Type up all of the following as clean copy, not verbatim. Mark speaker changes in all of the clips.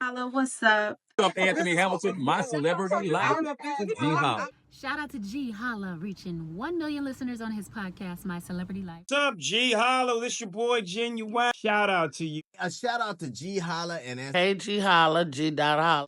Speaker 1: Holla, what's up?
Speaker 2: What's up, Anthony Hamilton, my celebrity life, Ge Holla.
Speaker 3: Shout out to Ge Holla, reaching 1 million listeners on his podcast, My Celebrity Life.
Speaker 4: What's up, Ge Holla? This your boy Ginuwine. Shout out to you.
Speaker 5: A shout out to Ge Holla and
Speaker 6: Hey, Ge Holla, Holla.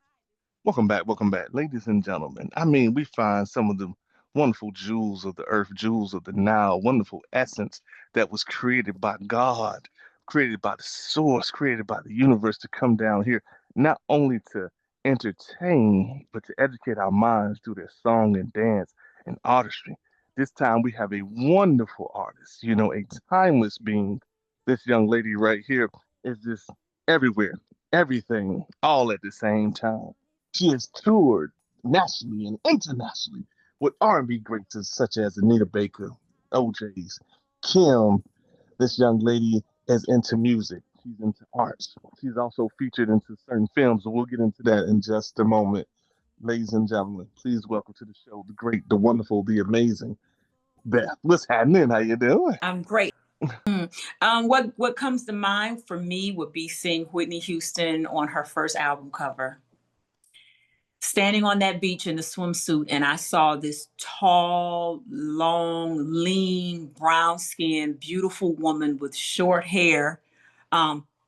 Speaker 7: Welcome back, ladies and gentlemen. I mean, we find some of the wonderful jewels of the earth, jewels of the Nile, wonderful essence that was created by God, created by the source, created by the universe to come down here, not only to entertain, but to educate our minds through their song and dance and artistry. This time we have a wonderful artist, a timeless being. This young lady right here is just everywhere, everything, all at the same time. She has toured nationally and internationally with R&B greats such as Anita Baker, OJ's, Kim. This young lady is into music. She's into arts. She's also featured into certain films, and we'll get into that in just a moment. Ladies and gentlemen, please welcome to the show the great, the wonderful, the amazing Beth. What's happening? How you doing?
Speaker 1: I'm great. What comes to mind for me would be seeing Whitney Houston on her first album cover, standing on that beach in the swimsuit, and I saw this tall, long, lean, brown skinned, beautiful woman with short hair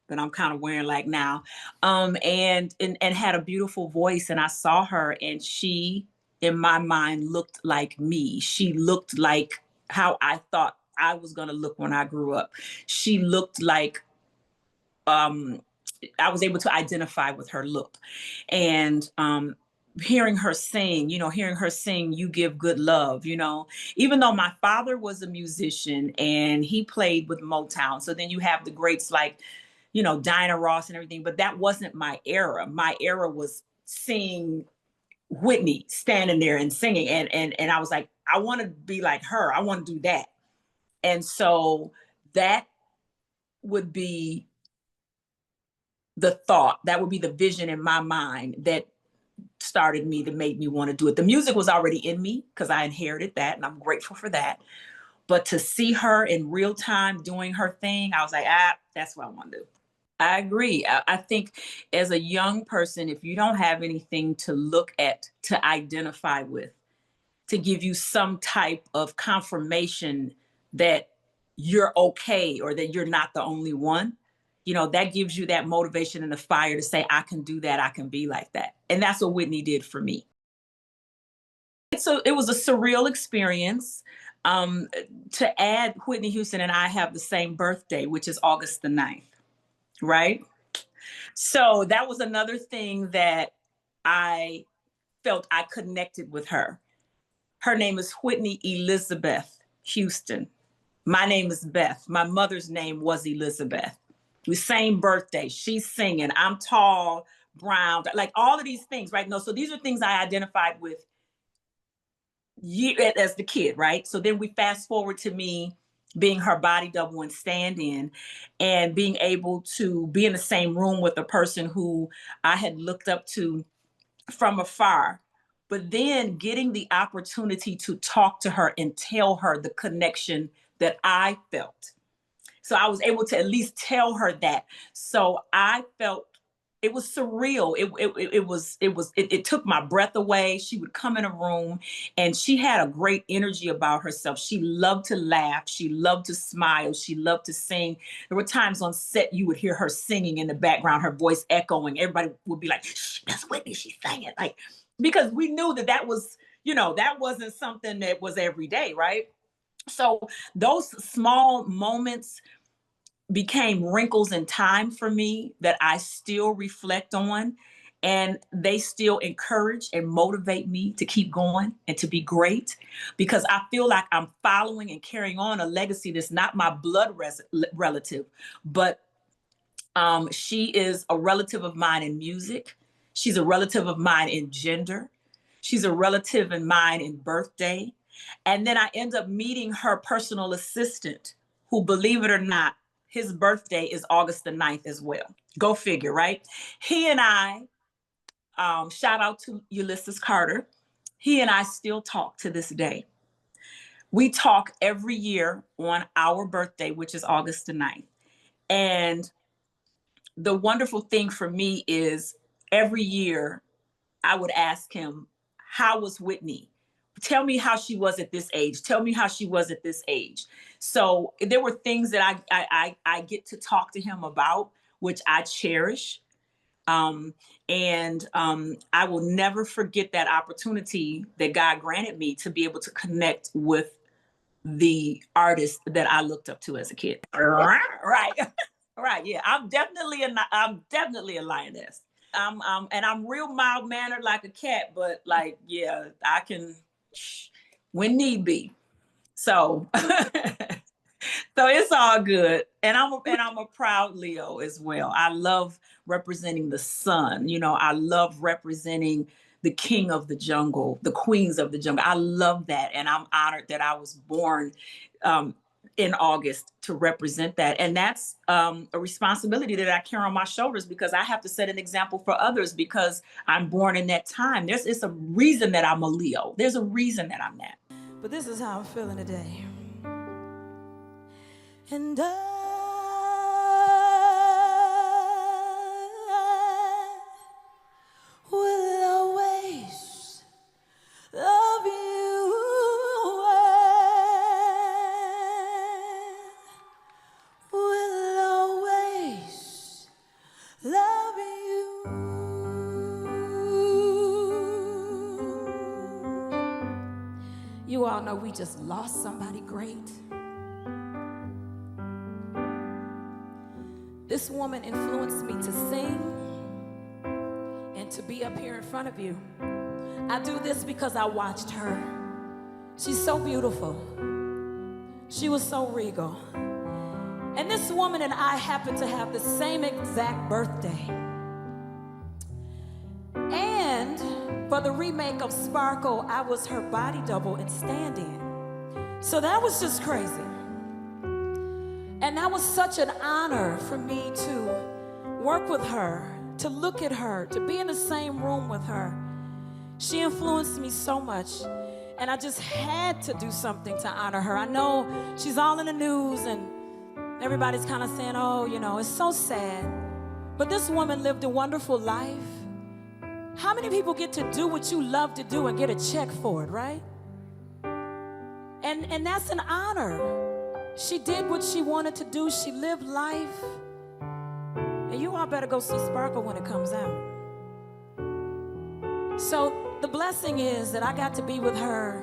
Speaker 1: that I'm kind of wearing like now, and had a beautiful voice. And I saw her, and she, in my mind, looked like me. She looked like how I thought I was going to look when I grew up. She looked like I was able to identify with her look. And hearing her sing, You Give Good Love, even though my father was a musician and he played with Motown. So then you have the greats like, Dinah Ross and everything, but that wasn't my era. My era was seeing Whitney standing there and singing. And I was like, I want to be like her. I want to do that. And so that would be the thought, that would be the vision in my mind that started me, that made me want to do it. The music was already in me because I inherited that, and I'm grateful for that. But to see her in real time doing her thing, I was like, that's what I want to do. I agree. I think as a young person, if you don't have anything to look at, to identify with, to give you some type of confirmation that you're okay or that you're not the only one, that gives you that motivation and the fire to say, I can do that. I can be like that. And that's what Whitney did for me. So it was a surreal experience. To add, Whitney Houston and I have the same birthday, which is August the 9th, right? So that was another thing that I felt I connected with her. Her name is Whitney Elizabeth Houston. My name is Beth. My mother's name was Elizabeth. We same birthday. She's singing. I'm tall, brown, like all of these things, right? No, so these are things I identified with as the kid, right? So then we fast forward to me being her body double and stand-in, and being able to be in the same room with a person who I had looked up to from afar, but then getting the opportunity to talk to her and tell her the connection that I felt. So I was able to at least tell her that. So I felt it was surreal. It took my breath away. She would come in a room and she had a great energy about herself. She loved to laugh. She loved to smile. She loved to sing. There were times on set you would hear her singing in the background, her voice echoing. Everybody would be like, shh, that's Whitney, she's singing. Like, because we knew that was, that wasn't something that was every day, right? So those small moments became wrinkles in time for me that I still reflect on, and they still encourage and motivate me to keep going and to be great, because I feel like I'm following and carrying on a legacy that's not my blood relative, but she is a relative of mine in music. She's a relative of mine in gender. She's a relative of mine in birthday. And then I end up meeting her personal assistant, who, believe it or not, his birthday is August the 9th as well. Go figure, right? He and I, shout out to Ulysses Carter. He and I still talk to this day. We talk every year on our birthday, which is August the 9th. And the wonderful thing for me is every year I would ask him, how was Whitney? Tell me how she was at this age. Tell me how she was at this age. So there were things that I get to talk to him about, which I cherish. I will never forget that opportunity that God granted me to be able to connect with the artist that I looked up to as a kid. Right. Right. Yeah. I'm definitely a lioness. And I'm real mild mannered like a cat, but like, yeah, I can when need be. So so it's all good. And I'm a proud Leo as well. I love representing the sun. You know, I love representing the king of the jungle, the queens of the jungle. I love that. And I'm honored that I was born in August to represent that. And that's a responsibility that I carry on my shoulders, because I have to set an example for others, because I'm born in that time. It's a reason that I'm a Leo. There's a reason that I'm that.
Speaker 8: But this is how I'm feeling today. And I will always love you. I will always love you. You all know we just lost somebody great. This woman influenced me to sing and to be up here in front of you. I do this because I watched her. She's so beautiful. She was so regal. And this woman and I happen to have the same exact birthday. And for the remake of Sparkle, I was her body double in stand-in. So that was just crazy. And that was such an honor for me to work with her, to look at her, to be in the same room with her. She influenced me so much, and I just had to do something to honor her. I know she's all in the news, and everybody's kind of saying, oh, you know, it's so sad. But this woman lived a wonderful life. How many people get to do what you love to do and get a check for it, right? And that's an honor. She did what she wanted to do. She lived life. And you all better go see Sparkle when it comes out. So the blessing is that I got to be with her.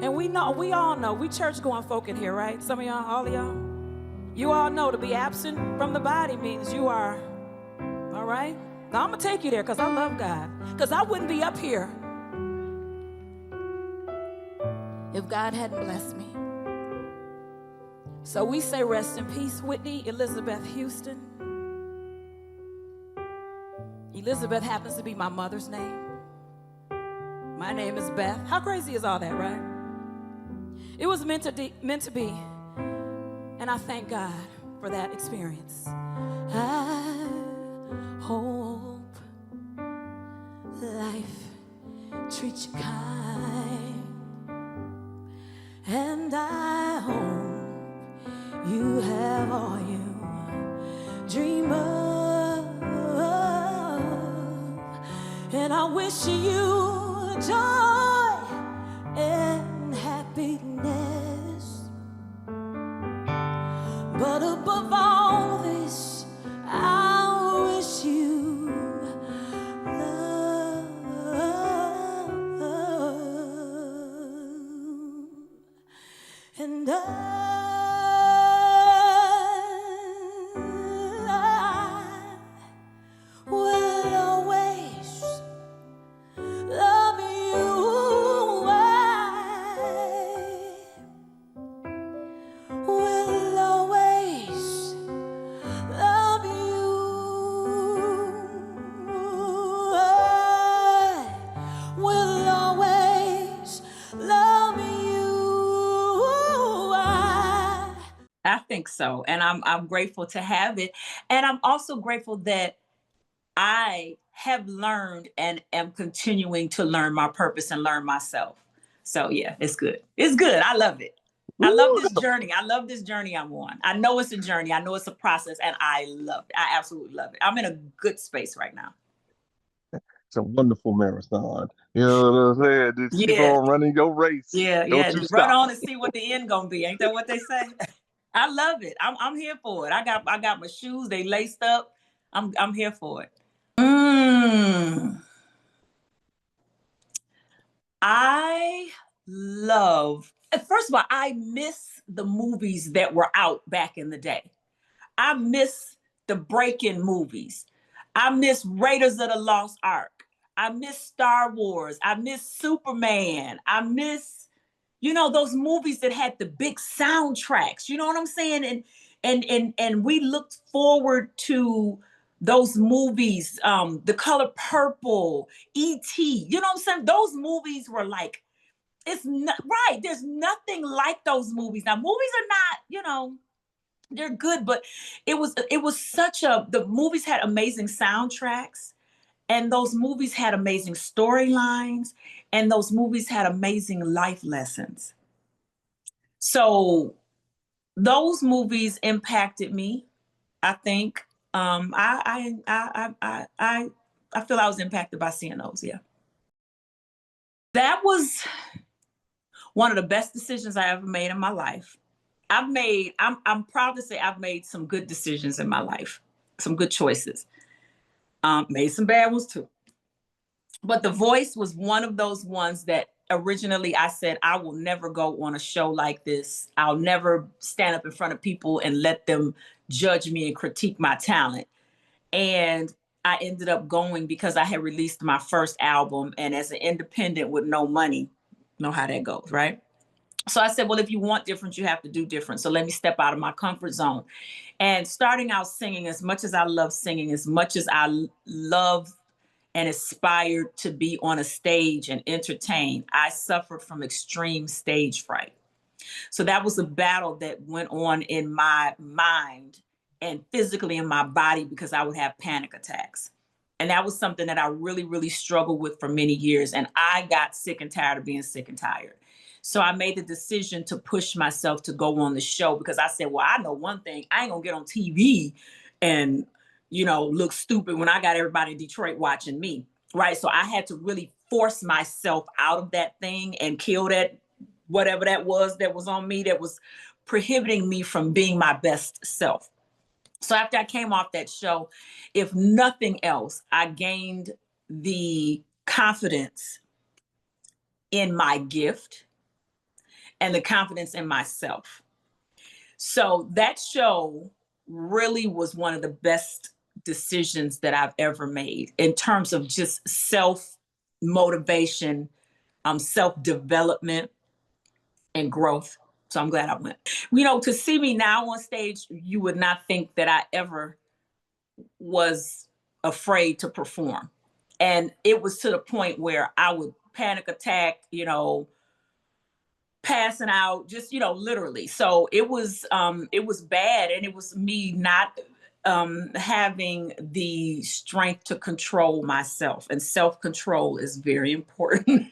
Speaker 8: And we all know, we church-going folk in here, right? Some of y'all, all of y'all. You all know to be absent from the body means you are, all right? Now I'm gonna take you there because I love God. Because I wouldn't be up here if God hadn't blessed me. So we say rest in peace, Whitney Elizabeth Houston. Elizabeth happens to be my mother's name. My name is Beth. How crazy is all that, right? It was meant to be. And I thank God for that experience. I hope life treats you kind. And I hope you have all you dream of, and I wish you joy and happiness. But above all this, I wish you love, and
Speaker 1: I think so. And I'm grateful to have it. And I'm also grateful that I have learned and am continuing to learn my purpose and learn myself. So yeah, it's good. It's good. I love it. I love
Speaker 7: Ooh,
Speaker 1: this journey. I love this journey I'm on. I know it's a journey. I know it's a process, and I love it. I absolutely love it. I'm in a good space right now.
Speaker 7: it's a wonderful marathon. You know what I'm saying? Just keep
Speaker 1: Yeah,
Speaker 7: on running your race.
Speaker 1: yeah.
Speaker 7: Don't you
Speaker 1: Run
Speaker 7: stop.
Speaker 1: on and see what the end gonna be. Ain't that what they say? I love it. I'm here for it. I got my shoes. They laced up. I'm here for it. I love. First of all, I miss the movies that were out back in the day. I miss the break-in movies. I miss Raiders of the Lost Ark. I miss Star Wars. I miss Superman. I miss, those movies that had the big soundtracks. You know what I'm saying? And we looked forward to those movies, The Color Purple, E.T. You know what I'm saying? Those movies were like, it's not right. There's nothing like those movies. Now, movies are not, they're good, but it was the movies had amazing soundtracks, and those movies had amazing storylines, and those movies had amazing life lessons. So those movies impacted me, I think. I feel I was impacted by seeing those. Yeah, that was one of the best decisions I ever made in my life. I'm proud to say I've made some good decisions in my life, some good choices. Made some bad ones too. But The Voice was one of those ones that originally I said, I will never go on a show like this. I'll never stand up in front of people and let them judge me and critique my talent. And I ended up going because I had released my first album, and as an independent with no money, know how that goes, right? So I said, well, if you want different, you have to do different. So let me step out of my comfort zone. And starting out singing, as much as I love singing, as much as I love and aspired to be on a stage and entertain, I suffered from extreme stage fright. So that was a battle that went on in my mind and physically in my body, because I would have panic attacks. And that was something that I really, really struggled with for many years. And I got sick and tired of being sick and tired. So I made the decision to push myself to go on the show, because I said, well, I know one thing, I ain't gonna get on TV and, look stupid when I got everybody in Detroit watching me, right? So I had to really force myself out of that thing and kill that, whatever that was on me that was prohibiting me from being my best self. So after I came off that show, if nothing else, I gained the confidence in my gift and the confidence in myself. So that show really was one of the best decisions that I've ever made in terms of just self motivation, self development, and growth. So I'm glad I went. To see me now on stage, you would not think that I ever was afraid to perform. And it was to the point where I would panic attack, passing out, just, literally. So it was bad. And it was me not having the strength to control myself. And self-control is very important.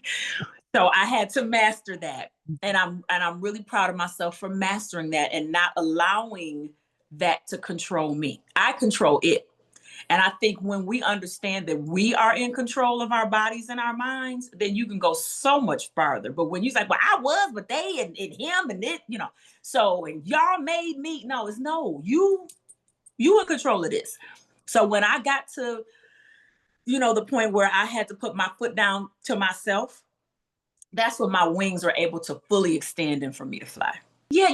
Speaker 1: So I had to master that. And I'm really proud of myself for mastering that and not allowing that to control me. I control it. And I think when we understand that we are in control of our bodies and our minds, then you can go so much farther. But when you're like, well, I was, but they and him and it, so, and y'all made me. No, it's no, you in control of this. So when I got to, the point where I had to put my foot down to myself, that's when my wings were able to fully extend and for me to fly. Yeah,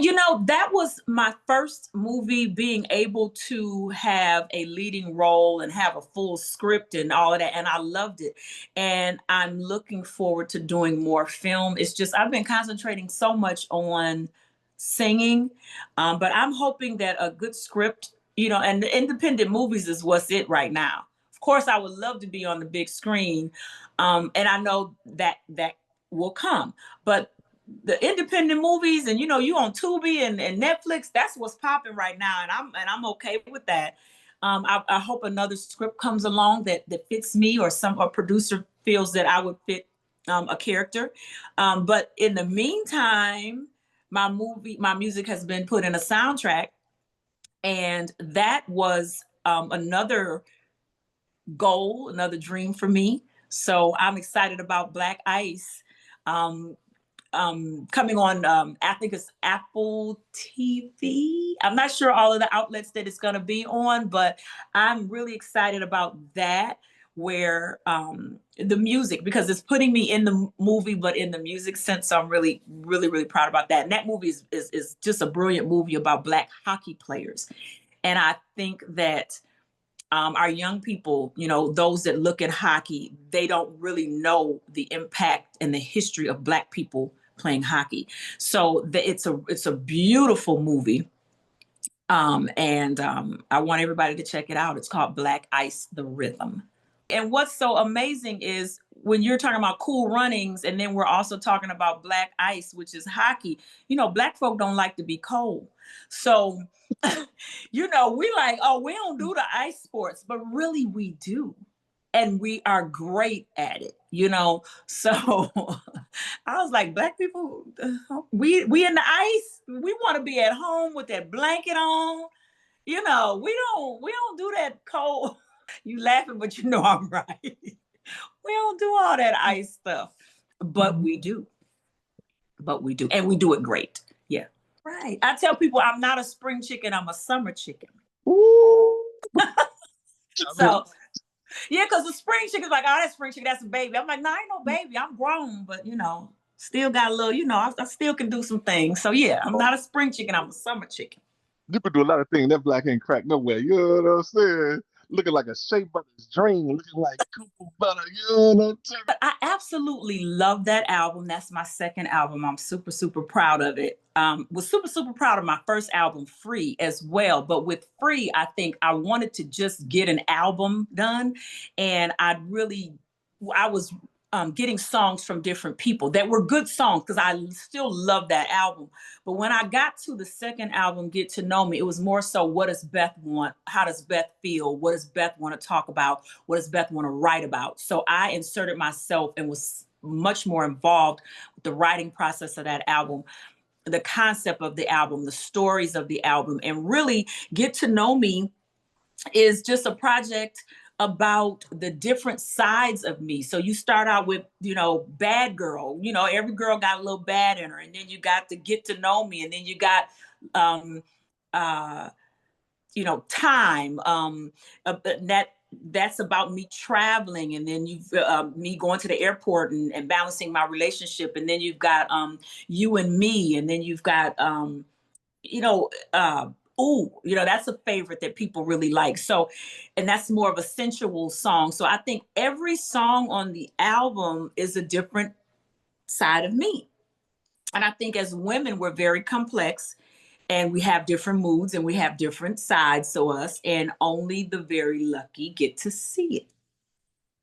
Speaker 1: that was my first movie, being able to have a leading role and have a full script and all of that. And I loved it. And I'm looking forward to doing more film. It's just, I've been concentrating so much on singing, but I'm hoping that a good script, and the independent movies is what's it right now. Of course, I would love to be on the big screen. And I know that will come, but the independent movies and you on Tubi and Netflix, that's what's popping right now, and I'm okay with that. I hope another script comes along that fits me, or a producer feels that I would fit a character. But in the meantime, my music has been put in a soundtrack, and that was another goal, another dream for me. So I'm excited about Black Ice um, coming on, I think it's Apple TV. I'm not sure all of the outlets that it's going to be on, but I'm really excited about that, where the music, because it's putting me in the movie, but in the music sense. So I'm really, really, really proud about that. And that movie is just a brilliant movie about Black hockey players. And I think that our young people, you know, those that look at hockey, they don't really know the impact and the history of Black people playing hockey. So it's a beautiful movie. And I want everybody to check it out. It's called Black Ice, the Rhythm. And what's so amazing is when you're talking about Cool Runnings, and then we're also talking about Black Ice, which is hockey, you know, Black folk don't like to be cold. So, you know, we like, oh, we don't do the ice sports, but really we do. And we are great at it, you know? So I was like, Black people, we in the ice, we want to be at home with that blanket on. You know, we don't do that cold. You laughing, but you know I'm right. We don't do all that ice stuff, but we do. But we do, and we do it great. Yeah, right. I tell people I'm not a spring chicken; I'm a summer chicken.
Speaker 7: Ooh.
Speaker 1: So, yeah, because the spring chicken's like, oh, that spring chicken, that's a baby. I'm like, no, I ain't no baby. I'm grown, but you know, still got a little. You know, I still can do some things. So yeah, I'm not a spring chicken; I'm a summer chicken.
Speaker 7: You can do a lot of things. That black ain't crack nowhere. You know what I'm saying? Looking like a Shea Butters dream, looking like Cooper Butter. You know what I'm saying?
Speaker 1: But I absolutely love that album. That's my second album. I'm super, super proud of it. Was super, super proud of my first album, Free, as well. But with Free, I think I wanted to just get an album done. And I was getting songs from different people that were good songs, because I still love that album. But when I got to the second album, Get to Know Me, it was more so, what does Beth want? How does Beth feel? What does Beth want to talk about? What does Beth want to write about? So I inserted myself and was much more involved with the writing process of that album, the concept of the album, the stories of the album. And really, Get to Know Me is just a project about the different sides of me. So you start out with, you know, bad girl, you know, every girl got a little bad in her. And then you got to Get to Know Me. And then you got, you know, Time, that's about me traveling. And then you've me going to the airport and balancing my relationship. And then you've got You and Me. And then you've got, you know, ooh, you know, that's a favorite that people really like. So, and that's more of a sensual song. So I think every song on the album is a different side of me. And I think as women, we're very complex, and we have different moods and we have different sides to us, and only the very lucky get to see it.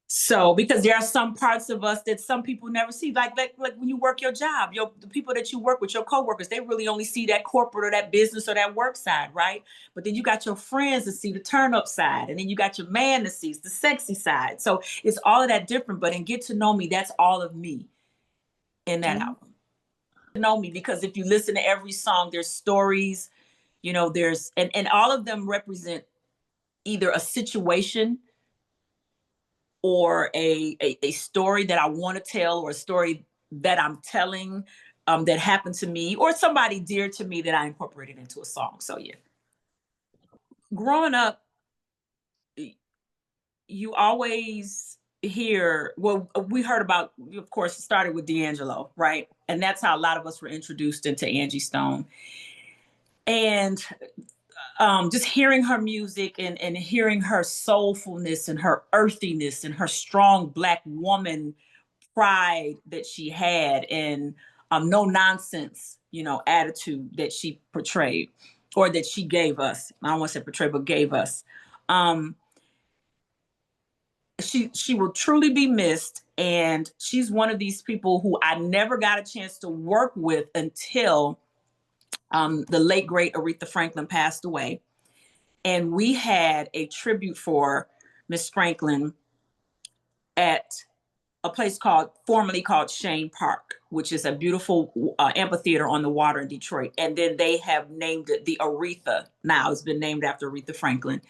Speaker 1: So, because there are some parts of us that some people never see, like when you work your job, the people that you work with, your coworkers, they really only see that corporate or that business or that work side, right? But then you got your friends to see the turn up side, and then you got your man to see the sexy side. So it's all of that different. But in Get to Know Me, that's all of me in that album. To Know Me, because if you listen to every song, there's stories, you know, and all of them represent either a situation or a story that I want to tell, or a story that I'm telling that happened to me, or somebody dear to me that I incorporated into a song. So yeah. Growing up, you always hear, well, we heard about, of course, it started with D'Angelo, right? And that's how a lot of us were introduced into Angie Stone. And just hearing her music and hearing her soulfulness and her earthiness and her strong Black woman pride that she had, and no nonsense, you know, attitude that she portrayed, or that she gave us. I don't want to say portrayed, but gave us. She will truly be missed. And she's one of these people who I never got a chance to work with until the late, great Aretha Franklin passed away. And we had a tribute for Miss Franklin at a place formerly called Shane Park, which is a beautiful amphitheater on the water in Detroit. And then they have named it the Aretha. Now it's been named after Aretha Franklin.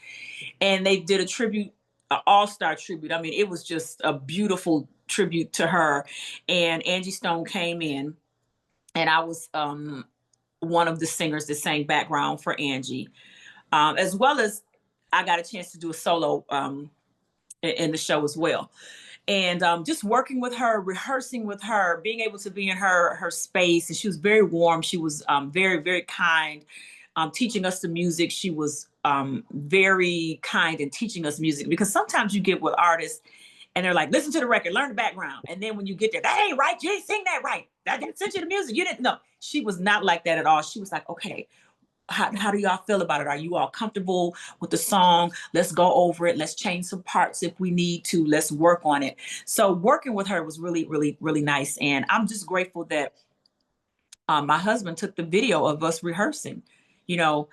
Speaker 1: And they did a tribute, an all-star tribute. I mean, it was just a beautiful tribute to her. And Angie Stone came in, and I was one of the singers that sang background for Angie, as well as I got a chance to do a solo in the show as well. And just working with her, rehearsing with her, being able to be in her space. And she was very warm. She was very, very kind, teaching us the music. She was very kind in teaching us music, because sometimes you get with artists and they're like, listen to the record, learn the background. And then when you get there, that ain't right. You ain't sing that right. That didn't send you the music. You didn't know. She was not like that at all. She was like, okay, how do y'all feel about it? Are you all comfortable with the song? Let's go over it. Let's change some parts if we need to. Let's work on it. So working with her was really, really, really nice. And I'm just grateful that my husband took the video of us rehearsing, you know,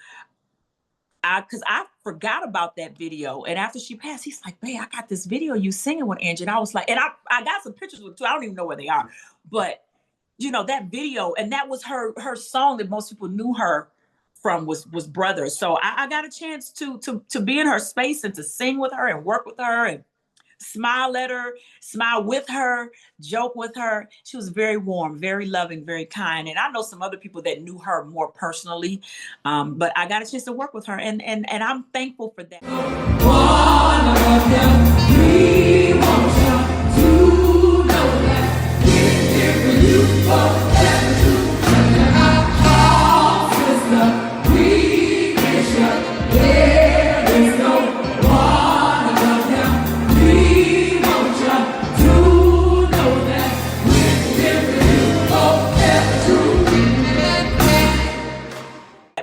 Speaker 1: because I forgot about that video. And after she passed, he's like, babe, I got this video you singing with Angie. And I was like, and I got some pictures with too. I don't even know where they are. But, you know, that video, and that was her song that most people knew her from was Brothers. So I got a chance to be in her space and to sing with her and work with her and smile at her, smile with her, joke with her. She was very warm, very loving, very kind. And I know some other people that knew her more personally, but I got a chance to work with her, and I'm thankful for that.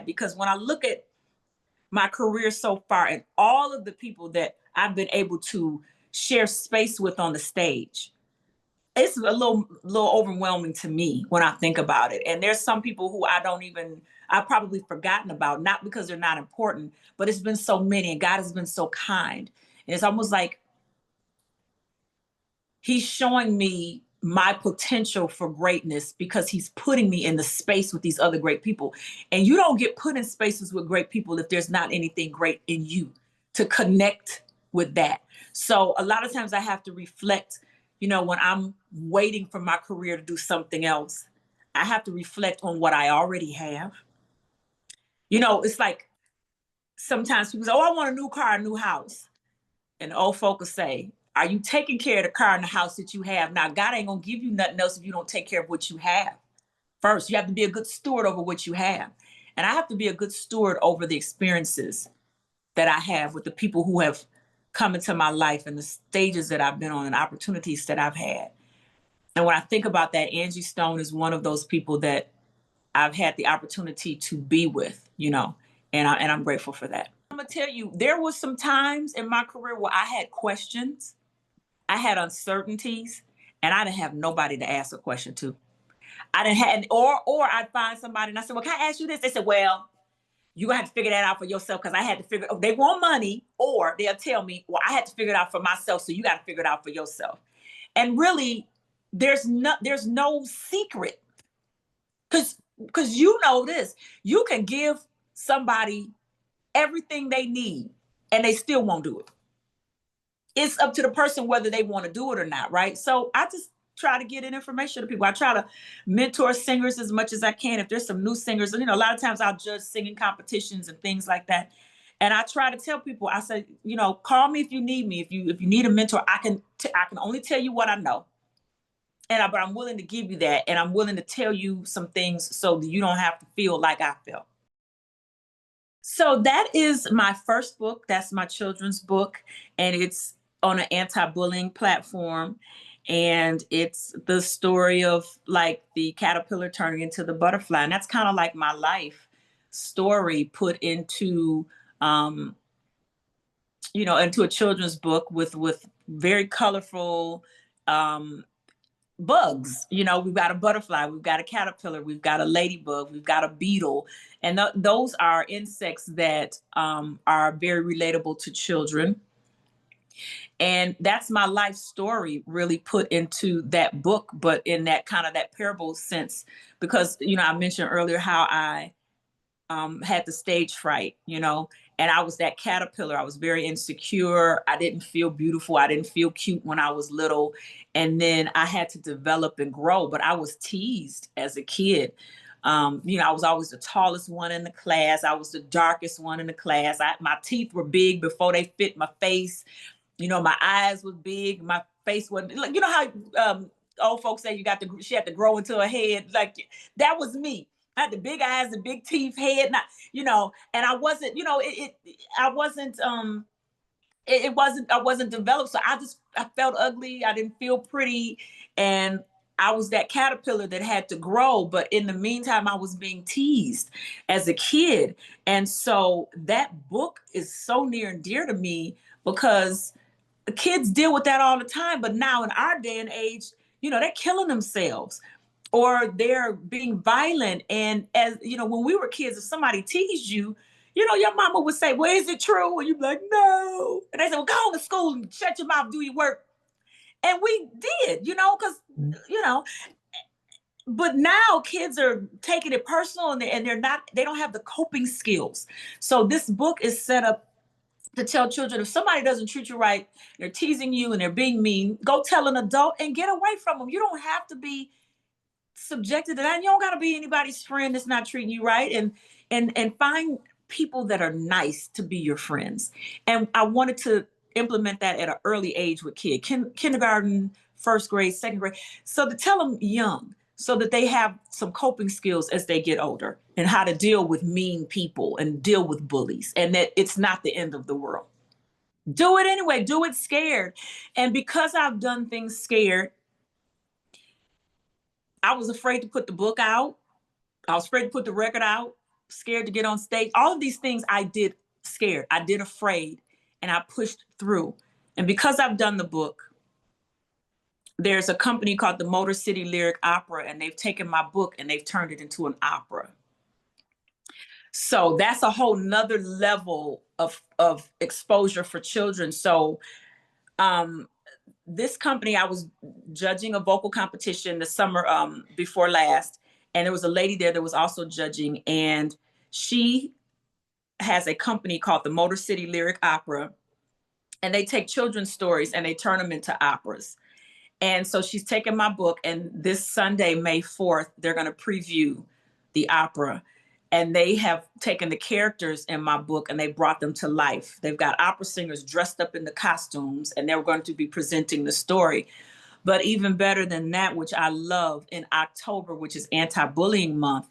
Speaker 1: Because when I look at my career so far and all of the people that I've been able to share space with on the stage, it's a little overwhelming to me when I think about it. And there's some people who I've probably forgotten about, not because they're not important, but it's been so many, and God has been so kind. And it's almost like he's showing me my potential for greatness, because he's putting me in the space with these other great people. And you don't get put in spaces with great people if there's not anything great in you to connect with that. So a lot of times I have to reflect, you know, when I'm waiting for my career to do something else, I have to reflect on what I already have. You know, it's like sometimes people say, oh, I want a new car, a new house. And old folk will say, are you taking care of the car and the house that you have? Now, God ain't gonna give you nothing else if you don't take care of what you have. First, you have to be a good steward over what you have. And I have to be a good steward over the experiences that I have with the people who have come into my life and the stages that I've been on and opportunities that I've had. And when I think about that, Angie Stone is one of those people that I've had the opportunity to be with, you know, and I'm grateful for that. I'm gonna tell you, there was some times in my career where I had questions, I had uncertainties, and I didn't have nobody to ask a question to. I didn't have, or I'd find somebody and I said, well, can I ask you this? They said, well, you're gonna have to figure that out for yourself, because I had to figure, they want money, or they'll tell me, well, I had to figure it out for myself, so you got to figure it out for yourself. And really, there's no secret, because you know this, you can give somebody everything they need and they still won't do it. It's up to the person whether they want to do it or not, right? So I just try to get information to people. I try to mentor singers as much as I can. If there's some new singers, you know, a lot of times I'll judge singing competitions and things like that. And I try to tell people, I say, you know, call me if you need me. If you need a mentor, I can only tell you what I know. But I'm willing to give you that. And I'm willing to tell you some things so that you don't have to feel like I felt. So that is my first book. That's my children's book. And it's on an anti-bullying platform. And it's the story of like the caterpillar turning into the butterfly. And that's kind of like my life story put into, you know, into a children's book with very colorful bugs. You know, we've got a butterfly, we've got a caterpillar, we've got a ladybug, we've got a beetle. And those are insects that are very relatable to children. And that's my life story really put into that book, but in that kind of that parable sense, because, you know, I mentioned earlier how I had the stage fright, you know, and I was that caterpillar. I was very insecure. I didn't feel beautiful. I didn't feel cute when I was little. And then I had to develop and grow, but I was teased as a kid. You know, I was always the tallest one in the class. I was the darkest one in the class. My teeth were big before they fit my face. You know, my eyes was big. My face wasn't, like, you know how old folks say she had to grow into her head. Like, that was me. I had the big eyes, the big teeth, head, not, you know, and I wasn't, you know, I wasn't developed. So I felt ugly. I didn't feel pretty. And I was that caterpillar that had to grow. But in the meantime, I was being teased as a kid. And so that book is so near and dear to me because the kids deal with that all the time. But now in our day and age, you know, they're killing themselves or they're being violent. And as you know, when we were kids, if somebody teased you, you know, your mama would say, well, is it true? And you'd be like, no. And they said, well, go home to school and shut your mouth, do your work. And we did, you know, because, you know, but now kids are taking it personal and they don't have the coping skills. So this book is set up to tell children, if somebody doesn't treat you right, they're teasing you and they're being mean, go tell an adult and get away from them. You don't have to be subjected to that. And you don't got to be anybody's friend that's not treating you right. And find people that are nice to be your friends. And I wanted to implement that at an early age with kids, kindergarten, first grade, second grade. So to tell them young, so that they have some coping skills as they get older and how to deal with mean people and deal with bullies, and that it's not the end of the world. Do it anyway, do it scared. And because I've done things scared, I was afraid to put the book out. I was afraid to put the record out, scared to get on stage. All of these things I did scared. I did afraid, and I pushed through. And because I've done the book, there's a company called the Motor City Lyric Opera, and they've taken my book and they've turned it into an opera. So that's a whole nother level of exposure for children. So this company, I was judging a vocal competition the summer before last, and there was a lady there that was also judging, and she has a company called the Motor City Lyric Opera, and they take children's stories and they turn them into operas. And so she's taken my book, and this Sunday, May 4th, they're going to preview the opera. And they have taken the characters in my book and they brought them to life. They've got opera singers dressed up in the costumes, and they're going to be presenting the story. But even better than that, which I love, in October, which is Anti-Bullying Month,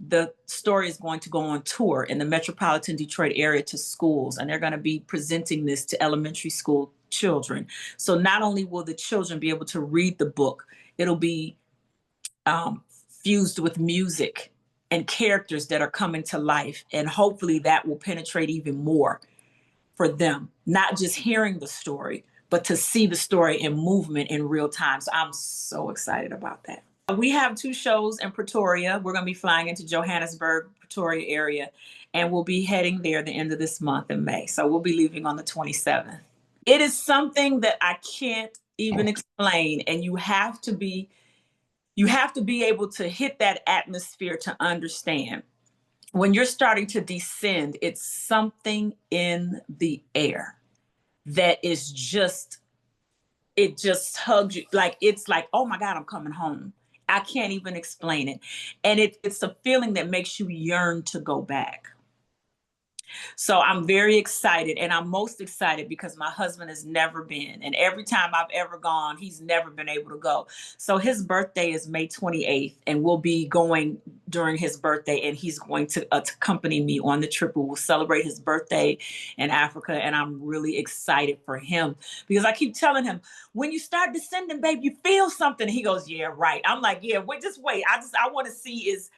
Speaker 1: the story is going to go on tour in the metropolitan Detroit area to schools, and they're going to be presenting this to elementary school children. So not only will the children be able to read the book, it'll be fused with music and characters that are coming to life. And hopefully that will penetrate even more for them, not just hearing the story, but to see the story in movement in real time. So I'm so excited about that. We have 2 shows in Pretoria. We're going to be flying into Johannesburg, Pretoria area, and we'll be heading there the end of this month in May. So we'll be leaving on the 27th. It is something that I can't even explain, and you have to be able to hit that atmosphere to understand. When you're starting to descend, it's something in the air that is just, it just hugs you. Like, it's like, oh my God, I'm coming home. I can't even explain it. And it's a feeling that makes you yearn to go back. So I'm very excited, and I'm most excited because my husband has never been. And every time I've ever gone, he's never been able to go. So his birthday is May 28th, and we'll be going during his birthday, and he's going to accompany me on the trip. We'll celebrate his birthday in Africa, and I'm really excited for him because I keep telling him, when you start descending, babe, you feel something. He goes, yeah, right. I'm like, yeah, wait, just wait. I want to see, is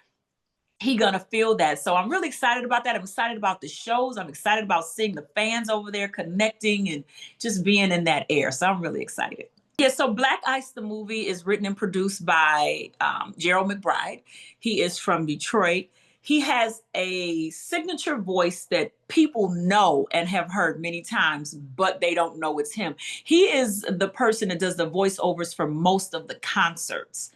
Speaker 1: he gonna feel that? So I'm really excited about that. I'm excited about the shows. I'm excited about seeing the fans over there connecting and just being in that air. So I'm really excited. Yeah, so Black Ice, the movie, is written and produced by Gerald McBride. He is from Detroit. he has a signature voice that people know and have heard many times, but they don't know it's him. He is the person that does the voiceovers for most of the concerts,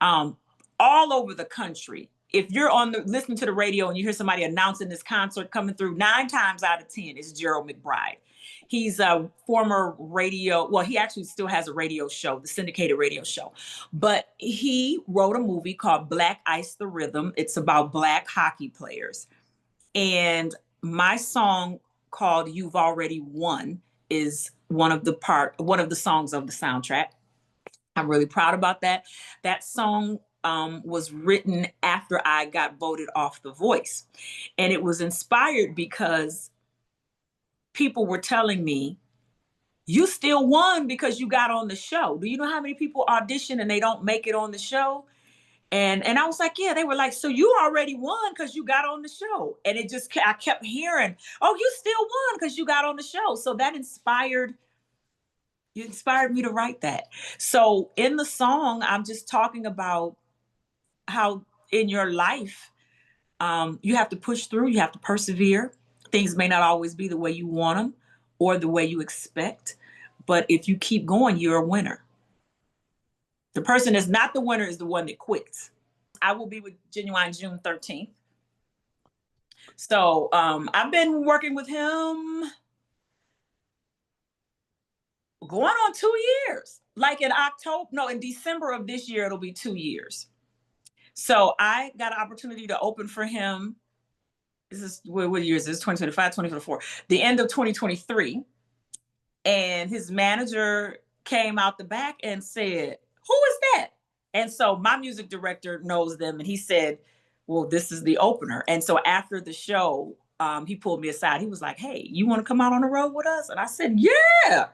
Speaker 1: all over the country. If you're listening to the radio and you hear somebody announcing this concert coming through, 9 times out of 10 is Gerald McBride. He's a former radio, well, he actually still has a radio show, the syndicated radio show. But he wrote a movie called Black Ice the Rhythm. It's about Black hockey players. And my song called You've Already Won is one of the songs of the soundtrack. I'm really proud about that. That song was written after I got voted off The Voice. And it was inspired because people were telling me, you still won because you got on the show. Do you know how many people audition and they don't make it on the show? And I was like, yeah. They were like, so you already won because you got on the show. And I kept hearing, oh, you still won because you got on the show. So that inspired me to write that. So in the song, I'm just talking about how in your life, you have to push through, you have to persevere. Things may not always be the way you want them or the way you expect, but if you keep going, you're a winner. The person that's not the winner is the one that quits. I will be with Ginuwine June 13th. So I've been working with him going on 2 years. Like in December of this year, it'll be 2 years. So I got an opportunity to open for him. What year is this? 2025, 2024, the end of 2023. And his manager came out the back and said, who is that? And so my music director knows them. And he said, well, this is the opener. And so after the show, he pulled me aside. He was like, hey, you want to come out on the road with us? And I said, yeah.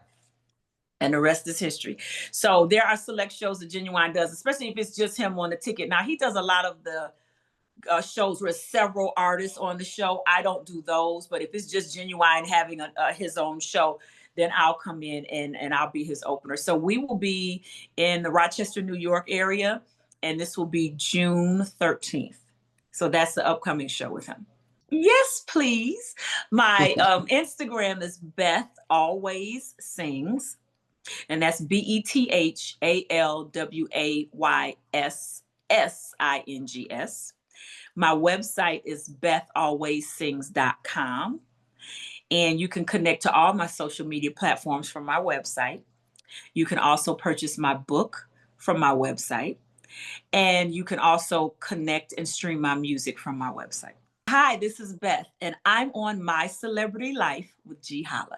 Speaker 1: And the rest is history. So there are select shows that Ginuwine does, especially if it's just him on the ticket. Now, he does a lot of the shows with several artists on the show. I don't do those, but if it's just Ginuwine having his own show, then I'll come in and I'll be his opener. So we will be in the Rochester, New York area, and this will be June 13th. So that's the upcoming show with him. Yes, please. My Instagram is Beth Always Sings, and that's BETHALWAYSSINGS. My website is bethalwayssings.com. And you can connect to all my social media platforms from my website. You can also purchase my book from my website. And you can also connect and stream my music from my website. Hi, this is Beth, and I'm on My Celebrity Life with Ge Holla.